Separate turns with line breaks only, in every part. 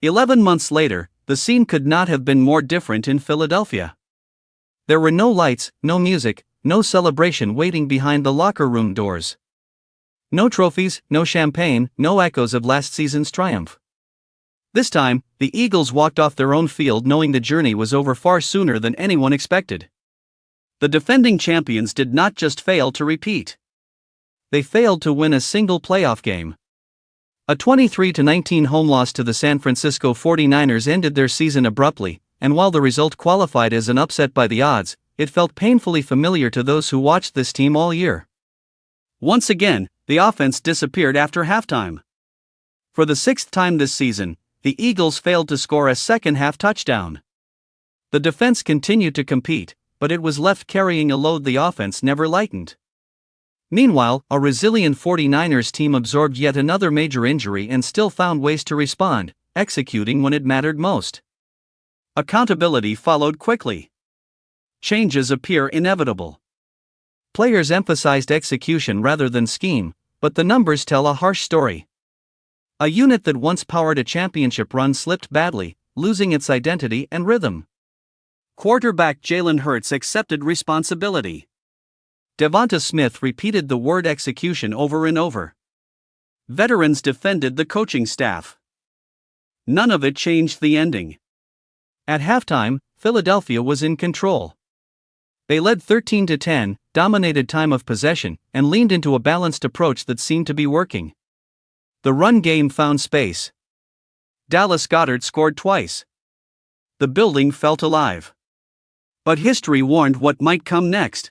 11 months later, the scene could not have been more different in Philadelphia. There were no lights, no music, no celebration waiting behind the locker room doors. No trophies, no champagne, no echoes of last season's triumph. This time, the Eagles walked off their own field knowing the journey was over far sooner than anyone expected. The defending champions did not just fail to repeat. They failed to win a single playoff game. A 23-19 home loss to the San Francisco 49ers ended their season abruptly, and while the result qualified as an upset by the odds, it felt painfully familiar to those who watched this team all year. Once again, the offense disappeared after halftime. For the sixth time this season, the Eagles failed to score a second-half touchdown. The defense continued to compete, but it was left carrying a load the offense never lightened. Meanwhile, a resilient 49ers team absorbed yet another major injury and still found ways to respond, executing when it mattered most. Accountability followed quickly. Changes appear inevitable. Players emphasized execution rather than scheme, but the numbers tell a harsh story. A unit that once powered a championship run slipped badly, losing its identity and rhythm. Quarterback Jalen Hurts accepted responsibility. DeVonta Smith repeated the word execution over and over. Veterans defended the coaching staff. None of it changed the ending. At halftime, Philadelphia was in control. They led 13-10, dominated time of possession, and leaned into a balanced approach that seemed to be working. The run game found space. Dallas Goedert scored twice. The building felt alive. But history warned what might come next.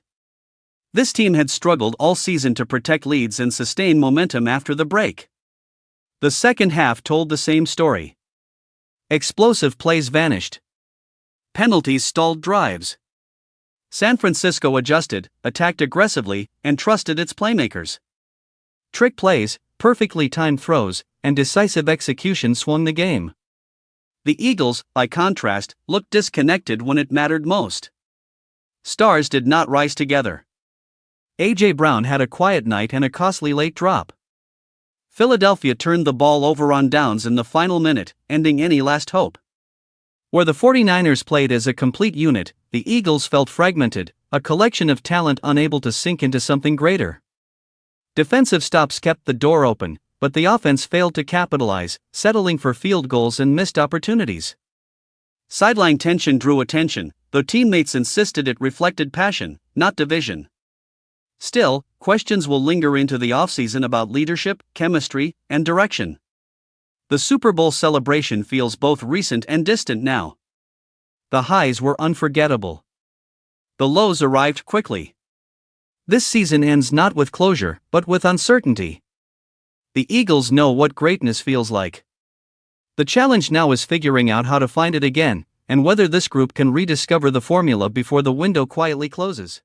This team had struggled all season to protect leads and sustain momentum after the break. The second half told the same story. Explosive plays vanished. Penalties stalled drives. San Francisco adjusted, attacked aggressively, and trusted its playmakers. Trick plays, perfectly timed throws, and decisive execution swung the game. The Eagles, by contrast, looked disconnected when it mattered most. Stars did not rise together. A.J. Brown had a quiet night and a costly late drop. Philadelphia turned the ball over on downs in the final minute, ending any last hope. Where the 49ers played as a complete unit, the Eagles felt fragmented, a collection of talent unable to sink into something greater. Defensive stops kept the door open, but the offense failed to capitalize, settling for field goals and missed opportunities. Sideline tension drew attention, though teammates insisted it reflected passion, not division. Still, questions will linger into the offseason about leadership, chemistry, and direction. The Super Bowl celebration feels both recent and distant now. The highs were unforgettable. The lows arrived quickly. This season ends not with closure, but with uncertainty. The Eagles know what greatness feels like. The challenge now is figuring out how to find it again, and whether this group can rediscover the formula before the window quietly closes.